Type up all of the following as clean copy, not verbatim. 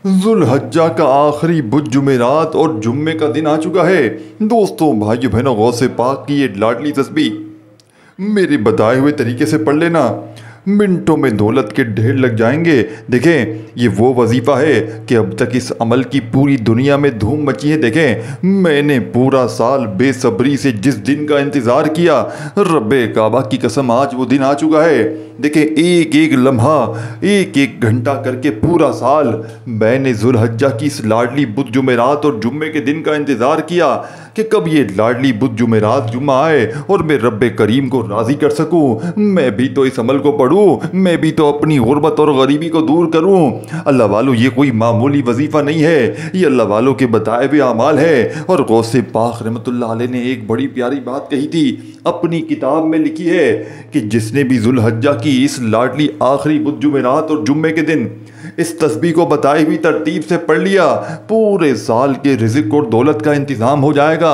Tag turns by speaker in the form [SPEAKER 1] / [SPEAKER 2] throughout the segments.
[SPEAKER 1] जुल्हज्जा का आखिरी बुध जुमेरात और जुम्मे का दिन आ चुका है। दोस्तों, भाइयों बहनों, गौसे पाक की ये लाडली तस्बीह मेरे बताए हुए तरीके से पढ़ लेना, मिनटों में दौलत के ढेर लग जाएंगे। देखें, ये वो वजीफ़ा है कि अब तक इस अमल की पूरी दुनिया में धूम मची है। देखें, मैंने पूरा साल बेसब्री से जिस दिन का इंतज़ार किया, रब्बे काबा की कसम आज वो दिन आ चुका है। देखें, एक एक लम्हा, एक एक घंटा करके पूरा साल मैंने जुल्हज्जा की इस लाडली बुध जुमेरात और जुम्मे के दिन का इंतज़ार किया कि कब ये लाडली बुध जुमेरात जुम्मा आए और मैं रब्बे करीम को राज़ी कर सकूं। मैं भी तो इस अमल को पढ़ूं, मैं भी तो अपनी गुर्बत और गरीबी को दूर करूं। अल्लाह वालों, ये कोई मामूली वजीफ़ा नहीं है, ये अल्लाह वालों के बताए हुए अमाल है। और गौसे पाक रहमतुल्लाह अलैह ने एक बड़ी प्यारी बात कही थी, अपनी किताब में लिखी है कि जिसने भी जुल्हज्जा की इस लाडली आखिरी बुध जुमेरात और जुम्मे के दिन इस तस्बीह को बताई हुई तरतीब से पढ़ लिया, पूरे साल के रिज़्क़ और दौलत का इंतज़ाम हो जाएगा।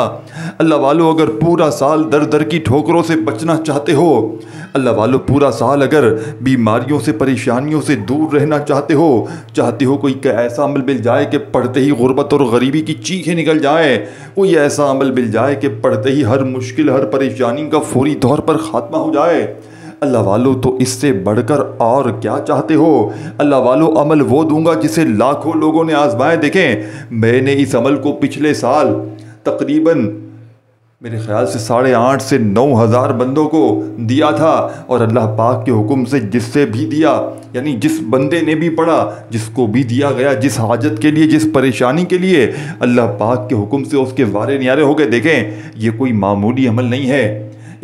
[SPEAKER 1] अल्लाह वालों, अगर पूरा साल दर दर की ठोकरों से बचना चाहते हो, अल्लाह वालों पूरा साल अगर बीमारियों से परेशानियों से दूर रहना चाहते हो कोई ऐसा अमल मिल जाए कि पढ़ते ही गुर्बत और गरीबी की चीखें निकल जाए, कोई ऐसा अमल मिल जाए कि पढ़ते ही हर मुश्किल हर परेशानी का फौरी तौर पर ख़ात्मा हो जाए, अल्लाह वालों तो इससे बढ़कर और क्या चाहते हो। अल्लाह वालों, अमल वो दूंगा जिसे लाखों लोगों ने आजमाए। देखें, मैंने इस अमल को पिछले साल तकरीबन मेरे ख्याल से 8,500 से 9,000 बंदों को दिया था, और अल्लाह पाक के हुक्म से जिससे भी दिया, यानी जिस बंदे ने भी पढ़ा, जिसको भी दिया गया, जिस हाजत के लिए, जिस परेशानी के लिए, अल्लाह पाक के हुक्म से उसके वारे न्यारे हो गए। देखें, ये कोई मामूली अमल नहीं है।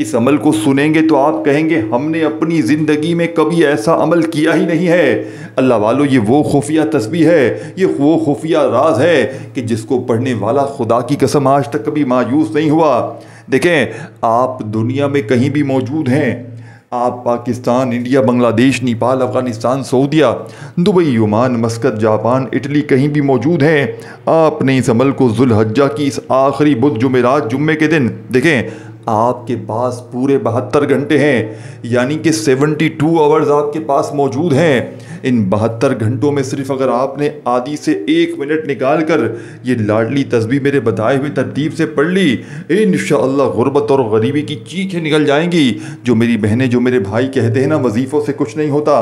[SPEAKER 1] इस अमल को सुनेंगे तो आप कहेंगे हमने अपनी ज़िंदगी में कभी ऐसा अमल किया ही नहीं है। अल्लाह वालों, ये वो खुफिया तस्बीह है, ये वो खुफिया राज है कि जिसको पढ़ने वाला खुदा की कसम आज तक कभी मायूस नहीं हुआ। देखें, आप दुनिया में कहीं भी मौजूद हैं, आप पाकिस्तान, इंडिया, बांग्लादेश, नेपाल, अफ़गानिस्तान, सऊदीया, Dubai, Oman, Muscat, Japan, Italy, कहीं भी मौजूद हैं, आपने इस अमल को जुल्हज्जा की इस आखिरी बुध जुमेरात जुम्मे के दिन, देखें आपके पास पूरे 72 घंटे हैं, यानी कि 72 आवर्स आपके पास मौजूद हैं। इन 72 घंटों में सिर्फ अगर आपने आधी से 1 मिनट निकाल कर ये लाडली तस्बीह मेरे बताए हुए तरतीब से पढ़ ली, इंशाअल्लाह गुर्बत और गरीबी की चीखें निकल जाएंगी। जो मेरी बहनें, जो मेरे भाई कहते हैं ना, वजीफ़ों से कुछ नहीं होता,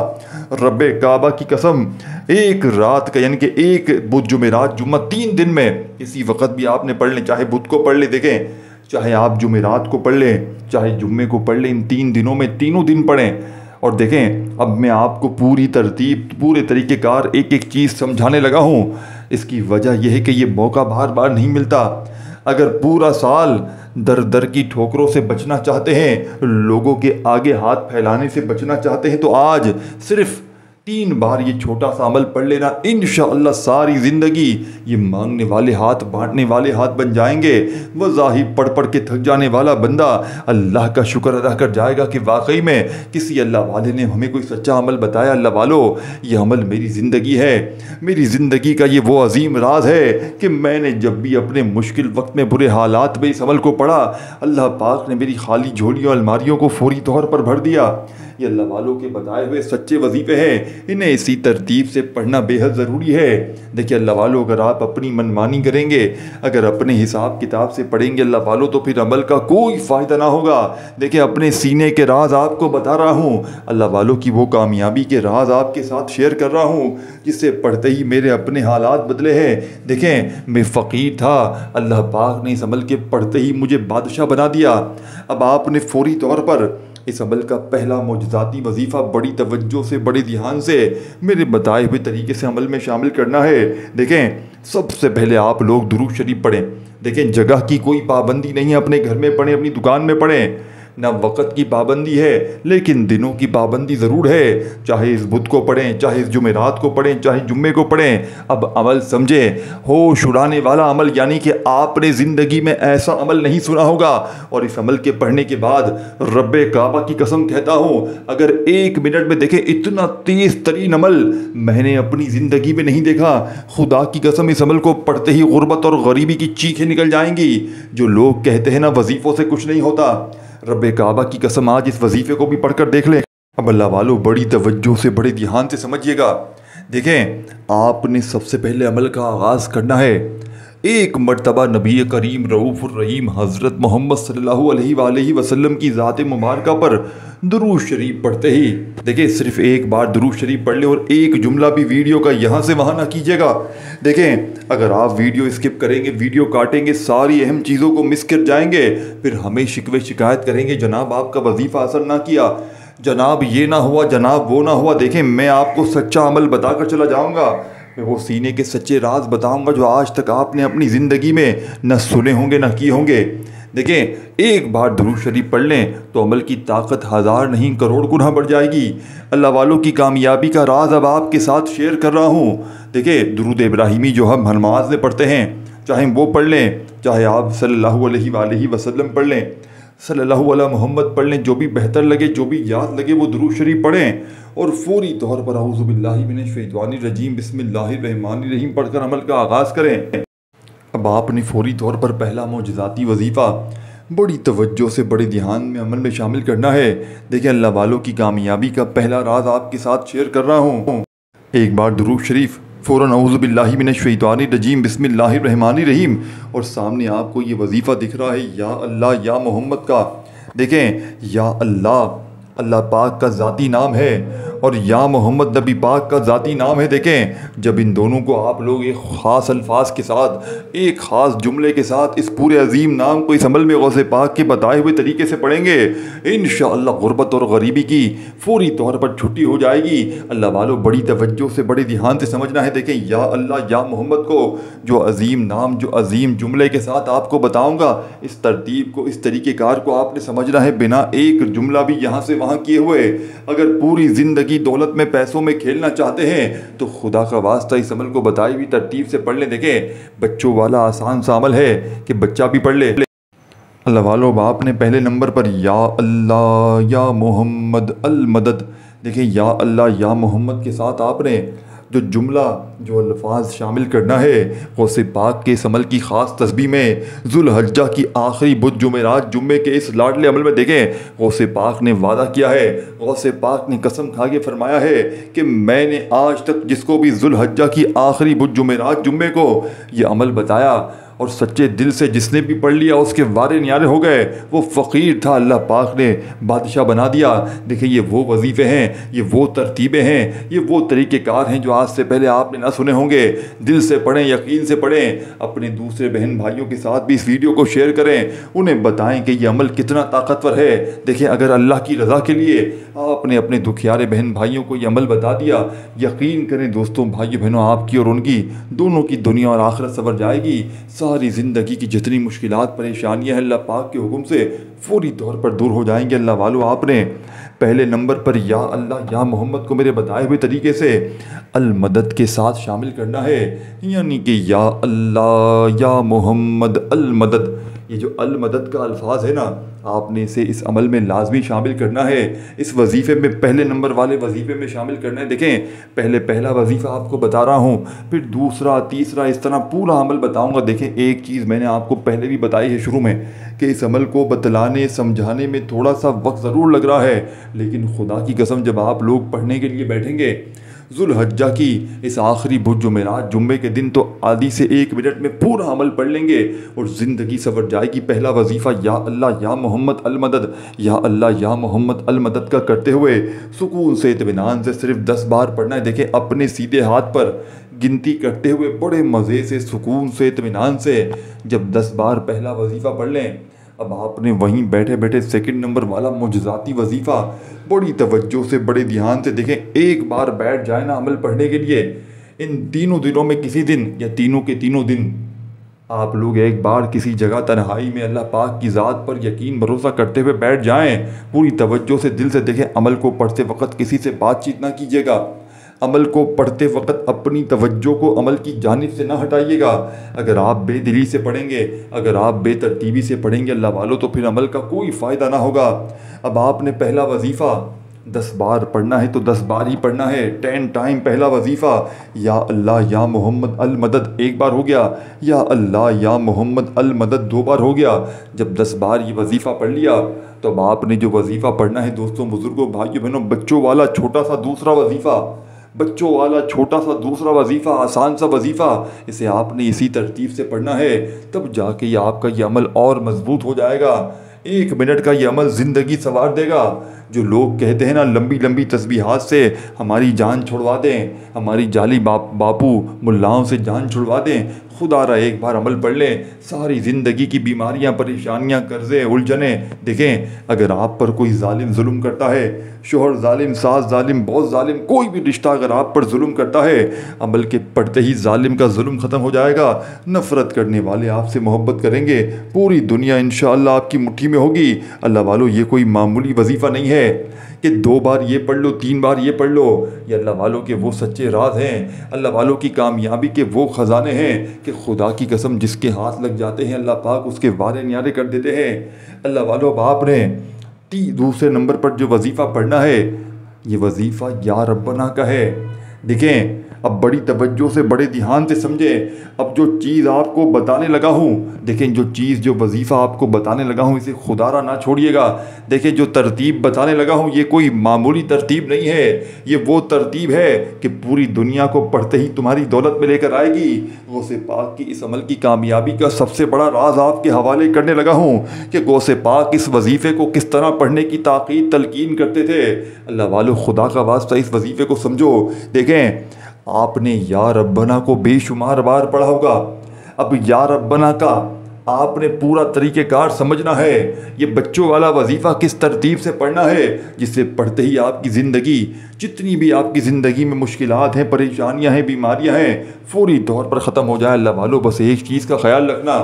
[SPEAKER 1] रब्बे काबा की कसम, एक रात का यानी कि एक बुध जुमेरात जुम्मा 3 दिन में किसी वक्त भी आपने पढ़ लें, चाहे बुध को पढ़ ले, देखें चाहे आप जुमेरात को पढ़ लें, चाहे जुम्मे को पढ़ लें, इन 3 दिनों में तीनों दिन पढ़ें। और देखें, अब मैं आपको पूरी तरतीब, पूरे तरीक़ेकार, एक एक चीज़ समझाने लगा हूँ। इसकी वजह यह है कि ये मौका बार बार नहीं मिलता। अगर पूरा साल दर दर की ठोकरों से बचना चाहते हैं, लोगों के आगे हाथ फैलाने से बचना चाहते हैं, तो आज सिर्फ़ 3 बार ये छोटा सा अमल पढ़ लेना, इंशाअल्लाह सारी ज़िंदगी ये मांगने वाले हाथ, बांटने वाले हाथ बन जाएंगे। वज़ाही पढ़ पढ़ के थक जाने वाला बंदा अल्लाह का शुक्र अदा कर जाएगा कि वाकई में किसी अल्लाह वाले ने हमें कोई सच्चा अमल बताया। अल्लाह वालों, ये अमल मेरी ज़िंदगी है, मेरी ज़िंदगी का ये वो अजीम राज है कि मैंने जब भी अपने मुश्किल वक्त में, बुरे हालात में इस अमल को पढ़ा, अल्लाह पाक ने मेरी खाली झोलियों अलमारियों को फौरी तौर पर भर दिया। ये अल्लाह वालों के बताए हुए सच्चे वजीफ़े हैं, इन्हें इसी तरतीब से पढ़ना बेहद ज़रूरी है। देखिए अल्लाह वालों, अगर आप अपनी मनमानी करेंगे, अगर अपने हिसाब किताब से पढ़ेंगे अल्लाह वालों, तो फिर अमल का कोई फ़ायदा ना होगा। देखिए, अपने सीने के राज आपको बता रहा हूँ, अल्लाह वालों की वो कामयाबी के राज आपके साथ शेयर कर रहा हूँ, जिससे पढ़ते ही मेरे अपने हालात बदले हैं। देखें, मैं फ़कीर था, अल्लाह पाक ने इस अमल के पढ़ते ही मुझे बादशाह बना दिया। अब आपने फौरी तौर पर इस अमल का पहला मोजज़ाती वजीफ़ा बड़ी तवज्जो से, बड़े ध्यान से, मेरे बताए हुए तरीके से अमल में शामिल करना है। देखें, सबसे पहले आप लोग दुरूद शरीफ पढ़ें। देखें, जगह की कोई पाबंदी नहीं है, अपने घर में पढ़ें, अपनी दुकान में पढ़ें, ना वक़्त की पाबंदी है, लेकिन दिनों की पाबंदी ज़रूर है। चाहे इस बुध को पढ़ें, चाहे इस जुमेरात को पढ़ें, चाहे जुम्मे को पढ़ें। अब अमल समझें, होश उड़ाने वाला अमल, यानी कि आपने ज़िंदगी में ऐसा अमल नहीं सुना होगा। और इस अमल के पढ़ने के बाद रब्बे काबा की कसम कहता हूँ, अगर 1 मिनट में देखें, इतना तेज़ तरीन अमल मैंने अपनी ज़िंदगी में नहीं देखा। खुदा की कसम, इस अमल को पढ़ते ही गुर्बत और गरीबी की चीखें निकल जाएंगी। जो लोग कहते हैं ना वजीफ़ों से कुछ नहीं होता, रब्बे काबा की कसम आज इस वजीफ़े को भी पढ़कर देख लें। अब अल्लाह वालों, बड़ी तवज्जो से, बड़े ध्यान से समझिएगा। देखें, आपने सबसे पहले अमल का आगाज़ करना है। एक मर्तबा नबी करीम रऊफ़ुर रहीम हज़रत मोहम्मद सल्लल्लाहु अलैहि वसल्लम की ज़ात मुबारका पर दुरूद शरीफ पढ़ते ही, देखिए सिर्फ एक बार दुरूद शरीफ पढ़ लें और एक जुमला भी वीडियो का यहाँ से वहाँ ना कीजिएगा। देखें, अगर आप वीडियो स्किप करेंगे, वीडियो काटेंगे, सारी अहम चीज़ों को मिस कर जाएंगे, फिर हमें शिकवे शिकायत करेंगे, जनाब आपका वजीफ़ा असर ना किया, जनाब ये ना हुआ, जनाब वो ना हुआ। देखें, मैं आपको सच्चा अमल बताकर चला जाऊँगा, मैं वो सीने के सच्चे राज बताऊंगा जो आज तक आपने अपनी ज़िंदगी में न सुने होंगे न किए होंगे। देखें, एक बार दुरूद शरीफ पढ़ लें तो अमल की ताकत हज़ार नहीं करोड़ गुना बढ़ जाएगी। अल्लाह वालों की कामयाबी का राज अब आपके साथ शेयर कर रहा हूँ। देखिए, दुरूद इब्राहिमी जो हम हर नमाज में पढ़ते हैं, चाहे वो पढ़ लें, चाहे आप सल्लल्लाहु अलैहि वसल्लम पढ़ लें, सल्लल्लाहु अला मोहम्मद पढ़ लें, जो भी बेहतर लगे, जो भी याद लगे वो दुरूद शरीफ पढ़ें और फौरी तौर पर औज़ु बिल्लाहि मिनश शैतानिर रजीम बिस्मिल्लाहिर रहमानिर रहीम पढ़कर अमल का आगाज़ करें। अब आपने फौरी तौर पर पहला मोजज़ाती वजीफ़ा बड़ी तवज्जो से, बड़े ध्यान में अमल में शामिल करना है। देखिए, अल्लाह वालों की कामयाबी का पहला राज आपके साथ शेयर कर रहा हूँ। एक बार दुरूद शरीफ, फ़ौरन औज़ु बिल्लाहि मिनश शैतानिर रजीम बिस्मिल्लाहिर रहमानिर रहीम, और सामने आपको ये वजीफ़ा दिख रहा है या अल्लाह या मोहम्मद का। देखें, या अल्लाह अल्लाह पाक का ज़ाती नाम है और या मोहम्मद नबी पाक का ज़ाती नाम है। देखें, जब इन दोनों को आप लोग एक ख़ास अल्फाज के साथ, एक ख़ास जुमले के साथ इस पूरे अजीम नाम को इस अमल में गौसे पाक के बताए हुए तरीके से पढ़ेंगे, इंशाअल्लाह गुर्बत और गरीबी की फौरी तौर पर छुट्टी हो जाएगी। अल्लाह वालों, बड़ी तवज्जो से, बड़े ध्यान से समझना है। देखें, या अल्लाह या मोहम्मद को जो अजीम नाम, जो अजीम जुमले के साथ आपको बताऊँगा, इस तरतीब को, इस तरीक़ेकार को आपने समझना है बिना एक जुमला भी यहाँ से वहाँ किए हुए। अगर पूरी ज़िंदगी दौलत में, पैसों में खेलना चाहते हैं तो खुदा का वास्ता इस अमल को बताई हुई तरतीब से पढ़ लें। देखें, बच्चों वाला आसान सा अमल है कि बच्चा भी पढ़ ले। अल्लाह वालों, बाप ने पहले नंबर पर या अल्लाह या मोहम्मद अल मदद। देखिए, या अल्लाह या मोहम्मद के साथ आपने जो जुमला, जो अल्फाज शामिल करना है, गौसे पाक के इस अमल की ख़ास तस्बीह में ज़ुल्हज्जा की आखिरी बुध जुमेरात जुम्मे के इस लाडले अमल में देखें, गौसे पाक ने वादा किया है, गौसे पाक ने कसम खा के फरमाया है कि मैंने आज तक जिसको भी ज़ुल्हज्जा की आखिरी बुध जुमेरात जुम्मे को ये अमल बताया और सच्चे दिल से जिसने भी पढ़ लिया उसके वारे न्यारे हो गए। वो फ़कीर था, अल्लाह पाक ने बादशाह बना दिया। देखिए, ये वो वजीफ़े हैं, ये वो तरतीबें हैं, ये वो तरीक़ेकार हैं जो आज से पहले आपने ना सुने होंगे। दिल से पढ़ें, यकीन से पढ़ें, अपने दूसरे बहन भाइयों के साथ भी इस वीडियो को शेयर करें, उन्हें बताएं कि ये अमल कितना ताकतवर है। देखिए, अगर अल्लाह की रज़ा के लिए आपने अपने दुखियारे बहन भाइयों को ये अमल बता दिया, यकीन करें दोस्तों, भाइयों बहनों, आपकी और उनकी दोनों की दुनिया और आखिरत सवर जाएगी। सारी ज़िंदगी की जितनी मुश्किलात, परेशानियाँ हैं, अल्लाह पाक के हुक्म से फौरी तौर पर दूर हो जाएंगे। अल्लाह वालों, आपने पहले नंबर पर या अल्लाह या मोहम्मद को मेरे बताए हुए तरीके से अल मदद के साथ शामिल करना है, यानी कि या अल्लाह या मोहम्मद अल मदद। ये जो अल मदद का अल्फाज है ना, आपने इसे इस अमल में लाजमी शामिल करना है, इस वजीफ़े में, पहले नंबर वाले वजीफ़े में शामिल करना है। देखें, पहले पहला वजीफ़ा आपको बता रहा हूँ, फिर दूसरा, तीसरा, इस तरह पूरा अमल बताऊँगा। देखें, एक चीज़ मैंने आपको पहले भी बताई है शुरू में कि इस अमल को बतलाने, समझाने में थोड़ा सा वक्त ज़रूर लग रहा है, लेकिन खुदा की कसम जब आप लोग पढ़ने के लिए बैठेंगे ज़ुल्हज्जा की इस आखिरी बुध जुमेरात जुम्मे के दिन, तो आधी से 1 मिनट में पूरा अमल पढ़ लेंगे और ज़िंदगी सवर जाएगी। पहला वजीफ़ा या अल्लाह या मोहम्मद अल मदद, या अल्लाह या मोहम्मद अल मदद का करते हुए सुकून से, इत्मीनान से सिर्फ 10 बार पढ़ना है। देखें, अपने सीधे हाथ पर गिनती करते हुए बड़े मज़े से, सुकून से, इत्मीनान से जब 10 बार पहला वजीफ़ा पढ़ लें, अब आपने वहीं बैठे बैठे सेकंड नंबर वाला मुजज़ाती वजीफ़ा बड़ी तवज्जो से, बड़े ध्यान से देखें। एक बार बैठ जाए ना अमल पढ़ने के लिए, इन तीनों दिनों में किसी दिन या तीनों के तीनों दिन आप लोग एक बार किसी जगह तन्हाई में अल्लाह पाक की ज़ात पर यकीन भरोसा करते हुए बैठ जाएं, पूरी तवज्जो से, दिल से देखें। अमल को पढ़ते वक्त किसी से बातचीत ना कीजिएगा, अमल को पढ़ते वक्त अपनी तवज्जो को अमल की जानिब से ना हटाइएगा। अगर आप बेदिली से पढ़ेंगे, अगर आप बेतरतीबी से पढ़ेंगे अल्लाह वालों, तो फिर अमल का कोई फ़ायदा ना होगा। अब आपने पहला वजीफ़ा 10 बार पढ़ना है तो 10 बार ही पढ़ना है, 10 टाइम पहला वजीफ़ा या अल्लाह या मोहम्मद अल मदद 1 बार हो गया, या अल्लाह या मोहम्मद अल मदद 2 बार हो गया। जब 10 बार ये वजीफ़ा पढ़ लिया तो अब आपने जो वजीफ़ा पढ़ना है दोस्तों, बुज़ुर्गों, भाइयों बहनों, बच्चों वाला छोटा सा दूसरा वजीफ़ा बच्चों वाला छोटा सा दूसरा वजीफ़ा, आसान सा वजीफ़ा, इसे आपने इसी तरतीब से पढ़ना है, तब जाके ये आपका ये अमल और मजबूत हो जाएगा। 1 मिनट का ये अमल ज़िंदगी संवार देगा। जो लोग कहते हैं ना लंबी लंबी तस्बीहात से हमारी जान छुड़वा दें, हमारी जाली बापू मुल्लाओं से जान छुड़वा दें, खुदा रहा एक बार अमल पढ़ लें, सारी ज़िंदगी की बीमारियां, परेशानियां, कर्ज़े, उलझने। देखें, अगर आप पर कोई जालिम जुल्म करता है, शोहर जालिम, सास जालिम, बॉस जालिम, कोई भी रिश्ता अगर आप पर जुल्म करता है, अमल के पढ़ते ही जालिम का जुल्म ख़त्म हो जाएगा। नफ़रत करने वाले आपसे मोहब्बत करेंगे, पूरी दुनिया इंशाअल्लाह आपकी मुट्ठी में होगी। अल्लाह वालों, ये कोई मामूली वजीफ़ा नहीं है कि 2 बार ये पढ़ लो, 3 बार ये पढ़ लो। ये अल्लाह वालों के वो सच्चे राज हैं, अल्लाह वालों की कामयाबी के वो ख़जाने हैं कि खुदा की कसम जिसके हाथ लग जाते हैं अल्लाह पाक उसके वारे न्यारे कर देते हैं। अल्लाह वालों, अब आपने दूसरे नंबर पर जो वजीफ़ा पढ़ना है, ये वजीफ़ा या रब्बना का है। देखें, अब बड़ी तवज्जो से, बड़े ध्यान से समझें। अब जो चीज़ आपको बताने लगा हूँ, देखें, जो चीज़, जो वजीफ़ा आपको बताने लगा हूँ, इसे खुदारा ना छोड़िएगा। देखें, जो तरतीब बताने लगा हूँ, ये कोई मामूली तरतीब नहीं है। ये वो तरतीब है कि पूरी दुनिया को पढ़ते ही तुम्हारी दौलत में लेकर आएगी। गौसे पाक की इस अमल की कामयाबी का सबसे बड़ा राज आपके हवाले करने लगा हूँ कि गौसे पाक इस वजीफ़े को किस तरह पढ़ने की ताकीद तलकीन करते थे। अल्लाह वालों, खुदा का वास्ता इस वजीफ़े को समझो। देखें, आपने या रब्बना को बेशुमार बार पढ़ा होगा। अब या रब्बना का आपने पूरा तरीक़ेकार समझना है। ये बच्चों वाला वजीफ़ा किस तरतीब से पढ़ना है, जिससे पढ़ते ही आपकी ज़िंदगी, जितनी भी आपकी ज़िंदगी में मुश्किलात हैं, परेशानियां हैं, बीमारियां हैं, फौरी तौर पर ख़त्म हो जाए। अल्लाह वालों, बस एक चीज़ का ख्याल रखना,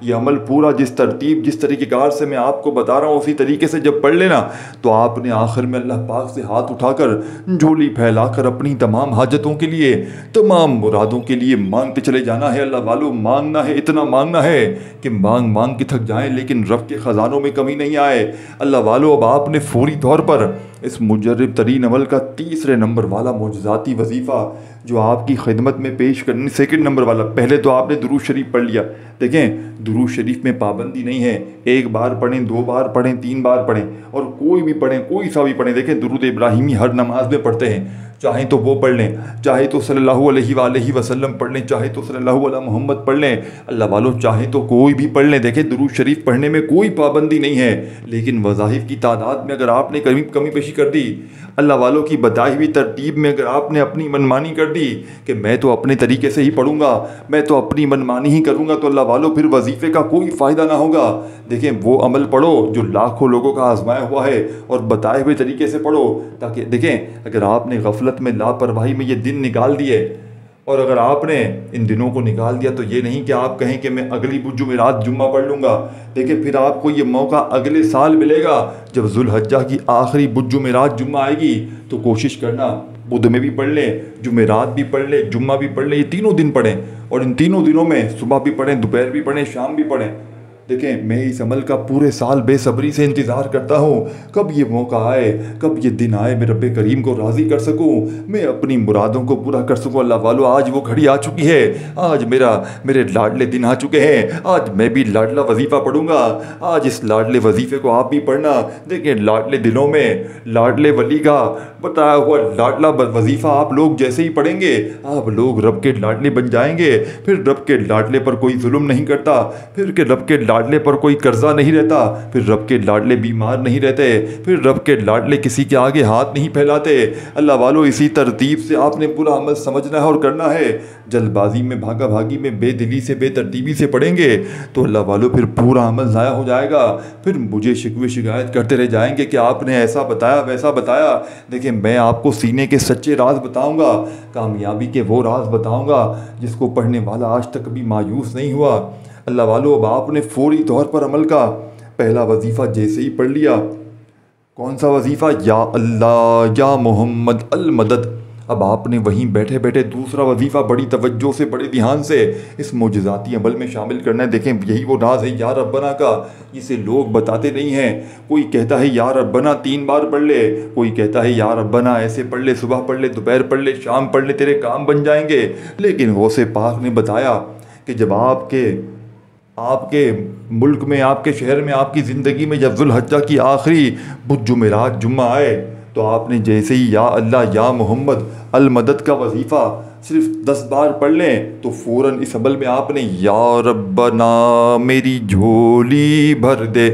[SPEAKER 1] ये अमल पूरा जिस तरतीब, जिस तरीक़ेकार से मैं आपको बता रहा हूँ, उसी तरीके से जब पढ़ लेना तो आपने आखिर में अल्लाह पाक से हाथ उठाकर, झोली फैलाकर अपनी तमाम हाजतों के लिए, तमाम मुरादों के लिए मांगते चले जाना है। अल्लाह वालों, मांगना है, इतना मांगना है कि मांग मांग के थक जाएं, लेकिन रब के ख़जानों में कमी नहीं आए। अल्लाह वालों, अब आपने फौरी तौर पर इस मुजर्रब तरीन अमल का तीसरे नंबर वाला मुजज़ाती वजीफ़ा जो आपकी खिदमत में पेश करने, सेकंड नंबर वाला, पहले तो आपने दुरूद शरीफ पढ़ लिया। देखें, दुरूद शरीफ में पाबंदी नहीं है, 1 बार पढ़ें, 2 बार पढ़ें, 3 बार पढ़ें, और कोई भी पढ़ें, कोई सा भी पढ़ें। देखें, दुरूद इब्राहिमी हर नमाज में पढ़ते हैं, चाहे तो वो पढ़ लें, चाहे तो सल्लल्लाहु अलैहि वसल्लम पढ़ लें, चाहे तो सल्लल्लाहु अला मोहम्मद पढ़ लें। अल्लाह वालों, चाहे तो कोई भी पढ़ लें। देखें, दुरूद शरीफ पढ़ने में कोई पाबंदी नहीं है, लेकिन वज़ाइफ की तादाद में अगर आपने कमी पेशी कर दी, अल्लाह वालों की बताई हुई तरतीब में अगर आपने अपनी मनमानी कर दी कि मैं तो अपने तरीके से ही पढ़ूंगा, मैं तो अपनी मनमानी ही करूंगा, तो अल्लाह वालों फिर वजीफ़े का कोई फ़ायदा ना होगा। देखें, वो अमल पढ़ो जो लाखों लोगों का आजमाया हुआ है, और बताए हुए तरीके से पढ़ो, ताकि देखें, अगर आपने गफलत में, लापरवाही में ये दिन निकाल दिए, और अगर आपने इन दिनों को निकाल दिया, तो ये नहीं कि आप कहें कि मैं अगली जुमेरात जुम्मा पढ़ लूँगा। देखिए, फिर आपको ये मौका अगले साल मिलेगा जब जुल्हज्जा की आखिरी जुमेरात जुम्मा आएगी। तो कोशिश करना, बुध में भी पढ़ लें, जुमेरात भी पढ़ लें, जुम्मा भी पढ़ लें, ये तीनों दिन पढ़ें, और इन तीनों दिनों में सुबह भी पढ़ें, दोपहर भी पढ़ें, शाम भी पढ़ें। देखें, मैं इस अमल का पूरे साल बेसब्री से इंतज़ार करता हूँ, कब ये मौका आए, कब ये दिन आए, मैं रब्बे करीम को राज़ी कर सकूँ, मैं अपनी मुरादों को पूरा कर सकूँ। अल्लाह वालों, आज वो घड़ी आ चुकी है, आज मेरे लाडले दिन आ चुके हैं। आज मैं भी लाडला वजीफ़ा पढ़ूंगा। आज इस लाडले वजीफ़े को आप भी पढ़ना। देखें, लाडले दिनों में लाडले वली का बताया हुआ लाडला वजीफ़ा आप लोग जैसे ही पढ़ेंगे, आप लोग रब के लाडले बन जाएंगे। फिर रब के लाडले पर कोई जुल्म नहीं करता, फिर के रब के लाडले पर कोई कर्जा नहीं रहता, फिर रब के लाडले बीमार नहीं रहते, फिर रब के लाडले किसी के आगे हाथ नहीं फैलाते। अल्लाह वालों, इसी तरतीब से आपने पूरा अमल समझना है और करना है। जल्दबाजी में, भागा भागी में, बेदिली से, बेतरतीबी से पढ़ेंगे तो अल्लाह वालों फिर पूरा अमल ज़ाया हो जाएगा। फिर मुझे शिकवे शिकायत करते रह जाएंगे कि आपने ऐसा बताया, वैसा बताया। देखिए, मैं आपको सीने के सच्चे राज बताऊंगा, कामयाबी के वो राज बताऊंगा जिसको पढ़ने वाला आज तक कभी मायूस नहीं हुआ। अल्लाह वालों, अब आपने फौरी तौर पर अमल का पहला वजीफ़ा जैसे ही पढ़ लिया, कौन सा वजीफ़ा, या अल्लाह या मोहम्मद अल मदद, अब आपने वहीं बैठे बैठे दूसरा वजीफ़ा बड़ी तवज्जो से, बड़े ध्यान से इस मोजज़ाती अमल में शामिल करना है। देखें, यही वो राज है या रब्बना का, जिसे लोग बताते नहीं हैं। कोई कहता है या रब्बना 3 बार पढ़ ले, कोई कहता है या रब्बना ऐसे पढ़ ले, सुबह पढ़ ले, दोपहर पढ़ ले, शाम पढ़ ले, तेरे काम बन जाएंगे। लेकिन गौसे पाक ने बताया कि जब आपके मुल्क में, आपके शहर में, आपकी ज़िंदगी में जब जुल्हज्जा की आखिरी जुमेरात जुम्मा आए, तो आपने जैसे ही या अल्लाह या मोहम्मद अल मदद का वजीफ़ा सिर्फ 10 बार पढ़ लें तो फ़ौरन इस अमल में आपने या रब्बना मेरी झोली भर दे।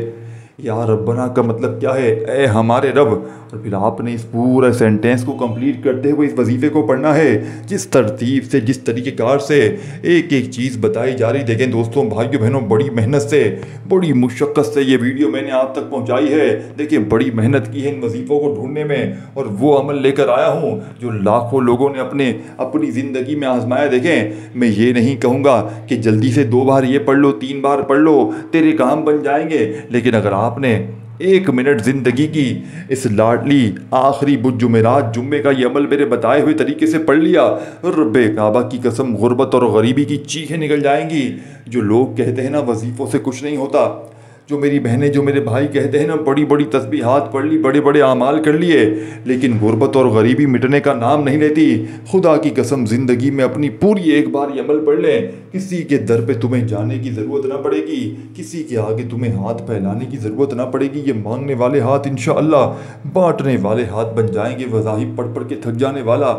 [SPEAKER 1] या रब्बना का मतलब क्या है? ए हमारे रब। और फिर आपने इस पूरे सेंटेंस को कंप्लीट करते हुए इस वजीफ़े को पढ़ना है, जिस तरतीब से, जिस तरीक़ेकार से एक एक चीज़ बताई जा रही। देखें दोस्तों, भाइयों बहनों, बड़ी मेहनत से, बड़ी मुशक्क़त से ये वीडियो मैंने आप तक पहुंचाई है। देखिए बड़ी मेहनत की है इन वजीफ़ों को ढूंढने में, और वो अमल लेकर आया हूँ जो लाखों लोगों ने अपनी ज़िंदगी में आजमाया। देखें, मैं ये नहीं कहूँगा कि जल्दी से 2 बार ये पढ़ लो, 3 बार पढ़ लो, तेरे काम बन जाएंगे। लेकिन अगर आपने 1 मिनट ज़िंदगी की इस लाडली आखिरी बुध जुमेरात जुम्मे का ये अमल मेरे बताए हुए तरीके से पढ़ लिया, रब्बे काबा की कसम गुर्बत और गरीबी की चीखें निकल जाएंगी। जो लोग कहते हैं ना वजीफ़ों से कुछ नहीं होता, जो मेरी बहनें, जो मेरे भाई कहते हैं ना बड़ी बड़ी तस्बीहात पढ़ ली, बड़े बड़े आमाल कर लिए, लेकिन गुर्बत और गरीबी मिटने का नाम नहीं लेती। खुदा की कसम ज़िंदगी में अपनी पूरी एक बार ये अमल पढ़ लें, किसी के दर पे तुम्हें जाने की ज़रूरत ना पड़ेगी, किसी के आगे तुम्हें हाथ फैलाने की ज़रूरत ना पड़ेगी। ये मांगने वाले हाथ इंशाअल्लाह बांटने वाले हाथ बन जाएंगे। वज़ाहिब पढ़ पढ़ के थक जाने वाला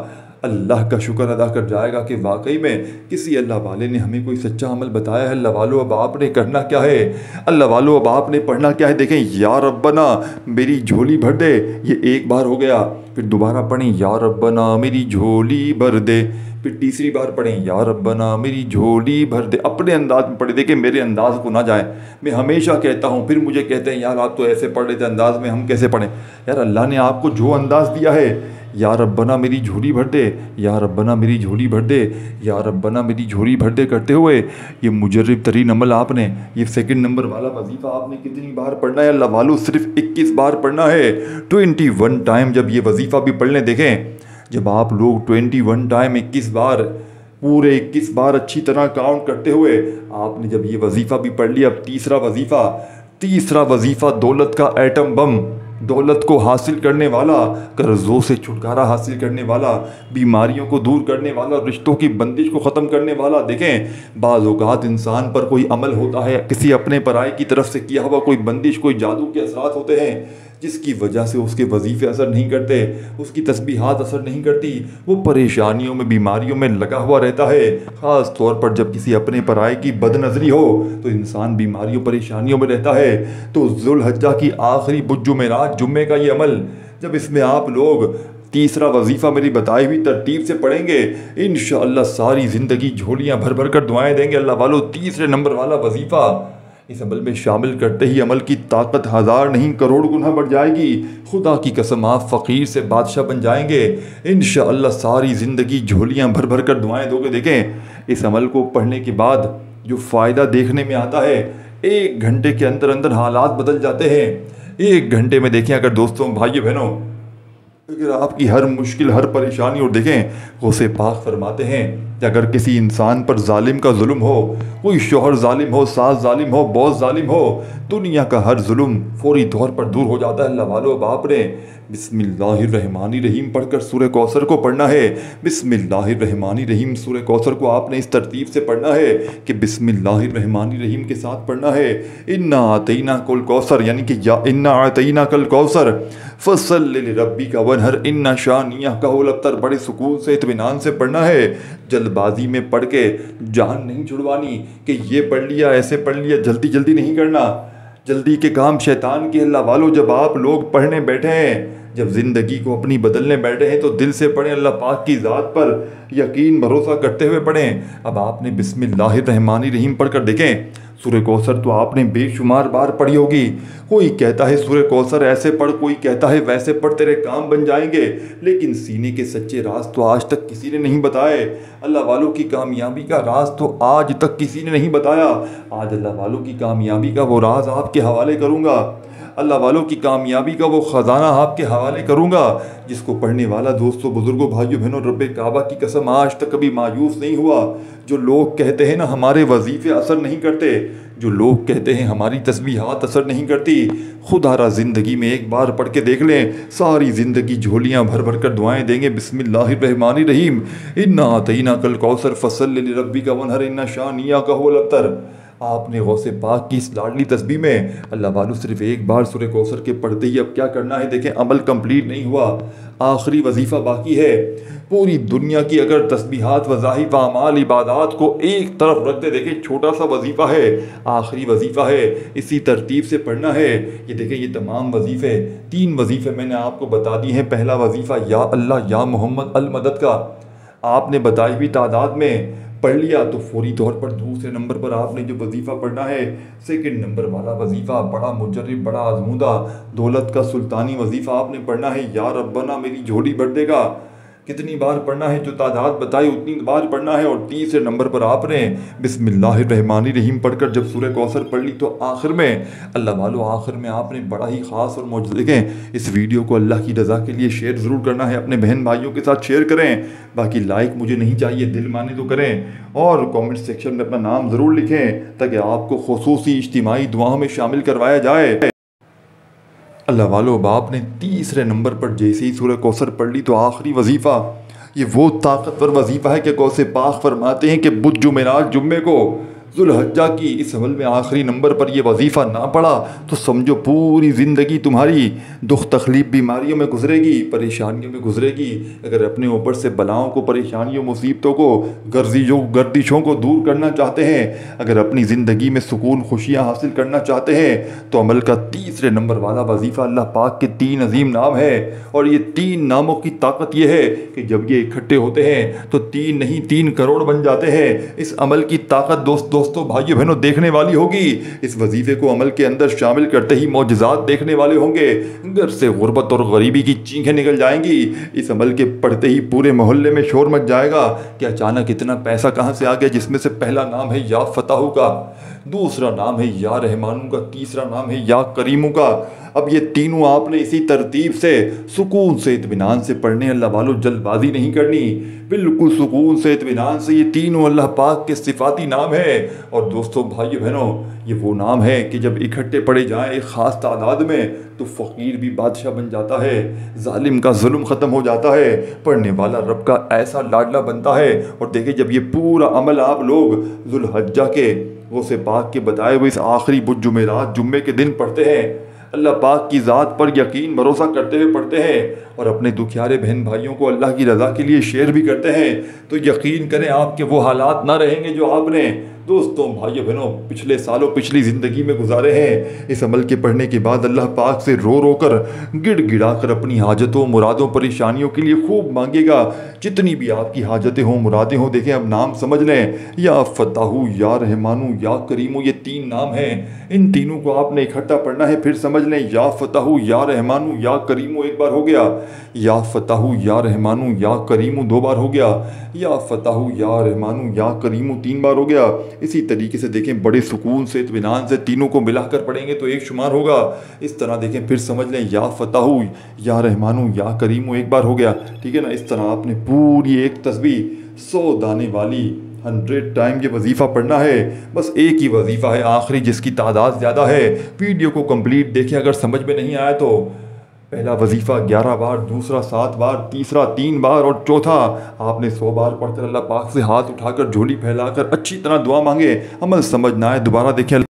[SPEAKER 1] अल्लाह का शुक्र अदा कर जाएगा कि वाकई में किसी अल्लाह वाले ने हमें कोई सच्चा अमल बताया है। अल्लाह वालों, अब आपने करना क्या है? अल्लाह वालों, अब आपने पढ़ना क्या है? देखें, या रब्बना मेरी झोली भर दे, ये 1 बार हो गया। फिर दोबारा पढ़ें, या रब्बना मेरी झोली भर दे। फिर तीसरी बार पढ़ें, या रब्बना मेरी झोली भर दे। अपने अंदाज में पढ़े, देखें मेरे अंदाज को ना जाए। मैं हमेशा कहता हूँ, फिर मुझे कहते हैं यार आप तो ऐसे पढ़ रहे थे अंदाज में, हम कैसे पढ़ें? यार अल्लाह ने आपको जो अंदाज़ दिया है, या रब्बना मेरी झोली भर दे, या रब्बना मेरी झोली भर दे, या रब्बना मेरी झोली भर दे करते हुए ये मुजर्रिब तरीन अमल आपने, ये 2nd नंबर वाला वजीफ़ा आपने कितनी बार पढ़ना है? अल्लाह वालों, सिर्फ 21 बार पढ़ना है। 21 टाइम जब ये वजीफ़ा भी पढ़ लें, देखें जब आप लोग 21 टाइम 21 बार, पूरे 21 बार अच्छी तरह काउंट करते हुए आपने जब ये वजीफ़ा भी पढ़ लिया, अब तीसरा वजीफ़ा दौलत का एटम बम, दौलत को हासिल करने वाला, कर्ज़ों से छुटकारा हासिल करने वाला, बीमारियों को दूर करने वाला, रिश्तों की बंदिश को ख़त्म करने वाला। देखें बाज़ औक़ात इंसान पर कोई अमल होता है, किसी अपने पराए की तरफ से किया हुआ कोई बंदिश, कोई जादू के असरात होते हैं, जिसकी वजह से उसके वजीफ़े असर नहीं करते, उसकी तस्बीहात असर नहीं करती, वो परेशानियों में, बीमारियों में लगा हुआ रहता है। ख़ास तौर पर जब किसी अपने पराए की बदनज़री हो तो इंसान बीमारियों परेशानियों में रहता है। तो ज़ुल्हज्जा की आखिरी बुध जुमेरात जुम्मे का ये अमल, जब इसमें आप लोग तीसरा वजीफ़ा मेरी बताई हुई तरतीब से पढ़ेंगे, इंशाअल्लाह सारी ज़िंदगी झोलियाँ भर भर कर दुआएँ देंगे। अल्लाह वालों, 3 नंबर वाला वजीफ़ा इस अमल में शामिल करते ही अमल की ताकत 1000 नहीं करोड़ गुना बढ़ जाएगी। खुदा की कसम आप फ़कीर से बादशाह बन जाएंगे। इंशाअल्लाह सारी ज़िंदगी झोलियाँ भर भर कर दुआएँ दोगे। देखें इस अमल को पढ़ने के बाद जो फ़ायदा देखने में आता है, 1 घंटे के अंदर अंदर हालात बदल जाते हैं। 1 घंटे में देखें अगर दोस्तों, भाइयों बहनों, अगर आपकी हर मुश्किल, हर परेशानी, और देखें गौसे पाक फरमाते हैं कि अगर किसी इंसान पर जालिम का जुल्म हो, कोई शोहर जालिम हो, सास जालिम हो, बॉस जालिम हो, दुनिया का हर जुल्म फौरी तौर पर दूर हो जाता है। अल्लाह वालों, बाप ने बिस्मिल्लाहिर्रहमानिर्रहीम पढ़कर सूरह कौसर को पढ़ना है। बिस्मिल्लाहिर्रहमानिर्रहीम सूरह कौसर को आपने इस तरतीब से पढ़ना है कि बिस्मिल्लाहिर्रहमानिर्रहीम के साथ पढ़ना है। इन्ना आतईना कुल कौसर, यानी कि या इन्ना आतईना कल कौसर फसल्लि लिरब्बिका वनहर इन्ना शानियका हुवल अब्तर। बड़े सुकून से, इत्मीनान से पढ़ना है। जल्दबाजी में पढ़ के जान नहीं छुड़वानी कि ये पढ़ लिया, ऐसे पढ़ लिया, जल्दी जल्दी नहीं करना। जल्दी के काम शैतान के। अल्लाह वालों, जब आप लोग पढ़ने बैठे हैं, जब ज़िंदगी को अपनी बदलने बैठे हैं, तो दिल से पढ़ें, अल्लाह पाक की ज़ात पर यकीन भरोसा करते हुए पढ़ें। अब आपने बिस्मिल्लाहिर्रहमानिर्रहीम पढ़ कर देखें। सूरह कौसर तो आपने बेशुमार बार पढ़ी होगी। कोई कहता है सूरह कौसर ऐसे पढ़, कोई कहता है वैसे पढ़, तेरे काम बन जाएंगे, लेकिन सीने के सच्चे राज तो आज तक किसी ने नहीं बताए। अल्लाह वालों की कामयाबी का राज तो आज तक किसी ने नहीं बताया। आज अल्लाह वालों की कामयाबी का वो राज आपके हवाले करूँगा। अल्लाह वालों की कामयाबी का वो ख़जाना आपके हवाले करूँगा, जिसको पढ़ने वाला दोस्तों, बुज़ुर्गों, भाइयों बहनों, रब्बे काबा की कसम आज तक कभी मायूस नहीं हुआ। जो लोग कहते हैं ना हमारे वजीफ़े असर नहीं करते, जो लोग कहते हैं हमारी तस्बीहात असर नहीं करती, खुदारा ज़िंदगी में एक बार पढ़ के देख लें, सारी ज़िंदगी झोलियाँ भर भर कर दुआएँ देंगे। बिस्मिल्लाहिर्रहमानिर्रहीम इन्ना आतईना कल कौसर फसल्लि लिरब्बिका वनहर इन्ना शानियका हुवल अब्तर। आपने गौसे पाक की इस लाडली तस्बीह में अल्लाह वालों सिर्फ एक बार सूरह कौसर के पढ़ते ही अब क्या करना है, देखें अमल कंप्लीट नहीं हुआ, आखिरी वजीफ़ा बाकी है। पूरी दुनिया की अगर तस्बीहात वज़ाहिफ़ अमाल इबादात को एक तरफ रख दे, देखें छोटा सा वजीफ़ा है, आखिरी वजीफ़ा है, इसी तरतीब से पढ़ना है। ये देखें ये तमाम वजीफ़े, 3 वजीफ़े मैंने आपको बता दी हैं। पहला वजीफ़ा या अल्लाह या मोहम्मद अल मदद का आपने बताई हुई तादाद में पढ़ लिया तो फौरी तौर पर दूसरे नंबर पर आपने जो वजीफ़ा पढ़ना है, सेकंड नंबर वाला वजीफ़ा, बड़ा मुजर्रिब बड़ा आजमूदा दौलत का सुल्तानी वजीफ़ा आपने पढ़ना है, या रब्बना मेरी झोली भर देगा। कितनी बार पढ़ना है, जो तादाद बताई उतनी बार पढ़ना है। और तीसरे नंबर पर आपने बिस्मिल्लाहिर्रहमानिर्रहीम पढ़कर जब सूरह कौसर पढ़ ली तो आखिर में अल्लाह वालों आखिर में आपने बड़ा ही ख़ास और मौजूद, देखें इस वीडियो को अल्लाह की रज़ा के लिए शेयर ज़रूर करना है, अपने बहन भाइयों के साथ शेयर करें। बाकी लाइक मुझे नहीं चाहिए, दिल माने तो करें, और कमेंट सेक्शन में अपना नाम ज़रूर लिखें ताकि आपको खुसूसी इज्तिमाई दुआओं में शामिल करवाया जाए। अल्लाह वालों बाप ने तीसरे नंबर पर जैसे ही सूरह कौसर पढ़ ली तो आखिरी वजीफ़ा, ये वो ताकतवर वजीफ़ा है कि गौसे पाक फरमाते हैं कि बुध जुमेरात जुम्मे को ज़ुल्हज्जा की इस अमल में आखिरी नंबर पर यह वजीफ़ा ना पड़ा तो समझो पूरी ज़िंदगी तुम्हारी दुख तकलीफ़ बीमारियों में गुजरेगी, परेशानियों में गुजरेगी। अगर अपने ऊपर से बलाओं को, परेशानियों, मुसीबतों को, गर्दिशों को दूर करना चाहते हैं, अगर अपनी ज़िंदगी में सुकून खुशियाँ हासिल करना चाहते हैं तो अमल का तीसरे नंबर वाला वजीफ़ा अल्लाह पाक के 3 अजीम नाम है। और ये 3 नामों की ताकत ये है कि जब ये इकट्ठे होते हैं तो 3 नहीं 3 करोड़ बन जाते हैं। इस अमल की ताकत दोस्तों भाइयों बहनों देखने वाली होगी। इस वजीफे को अमल के अंदर शामिल करते ही मौजज़ात देखने वाले होंगे, घर से गुर्बत और गरीबी की चीखें निकल जाएंगी। इस अमल के पढ़ते ही पूरे मोहल्ले में शोर मच जाएगा कि अचानक इतना पैसा कहाँ से आ गया, जिसमें से पहला नाम है या फताहू का, दूसरा नाम है या रहमानू का, तीसरा नाम है या करीमू का। अब ये तीनों आपने इसी तरतीब से सुकून से इत्मीनान से पढ़ने। अल्लाह वालों जल्दबाजी नहीं करनी, बिल्कुल सुकून से इत्मीनान से। ये तीनों अल्लाह पाक के सिफाती नाम है। और दोस्तों भाइयों बहनों, ये वो नाम है कि जब इकट्ठे पढ़े जाएं एक ख़ास तादाद में तो फ़कीर भी बादशाह बन जाता है, जालिम का जुल्म ख़त्म हो जाता है, पढ़ने वाला रब का ऐसा लाडला बनता है। और देखिए जब ये पूरा अमल आप लोग ज़ुल्हज्जा के गौसे पाक के बताए हुए इस आखिरी बुध जुमेरात जुम्मे के दिन पढ़ते हैं, अल्लाह पाक की ज़ात पर यकीन भरोसा करते हुए पढ़ते हैं और अपने दुखियारे बहन भाइयों को अल्लाह की रज़ा के लिए शेयर भी करते हैं, तो यकीन करें आपके वो हालात ना रहेंगे जो आपने दोस्तों भाइयों बहनों पिछले सालों पिछली ज़िंदगी में गुजारे हैं। इस अमल के पढ़ने के बाद अल्लाह पाक से रो रो कर गिड़गिड़ा कर अपनी हाजतों, मुरादों, परेशानियों के लिए खूब मांगेगा। जितनी भी आपकी हाजतें हों, मुरादें हों, देखें अब नाम समझ लें, या फताहू, या रहमानू, या करीमू, ये 3 नाम हैं। इन तीनों को आपने इकट्ठा पढ़ना है। फिर समझ लें, या फताहू, या रहमानू, या करीमू एक बार हो गया, या फताहू, या रहमानू, या करीमू 2 बार हो गया, या फताहू, या रहमानू, या करीमू 3 बार हो गया। इसी तरीके से देखें बड़े सुकून से इत्मीनान से तीनों को मिलाकर पढ़ेंगे तो एक शुमार होगा। इस तरह देखें फिर समझ लें, या फताहू, या रहमानू, या करीमू एक बार हो गया, ठीक है ना। इस तरह आपने पूरी एक तस्बीह 100 दाने वाली 100 टाइम ये वजीफ़ा पढ़ना है। बस एक ही वजीफ़ा है आखिरी जिसकी तादाद ज़्यादा है। वीडियो को कंप्लीट देखें, अगर समझ में नहीं आया तो पहला वजीफ़ा 11 बार, दूसरा 7 बार, तीसरा 3 बार और चौथा आपने 100 बार पढ़कर अल्लाह पाक से हाथ उठाकर झोली फैलाकर अच्छी तरह दुआ मांगे। अमल समझ ना आए दोबारा देखें।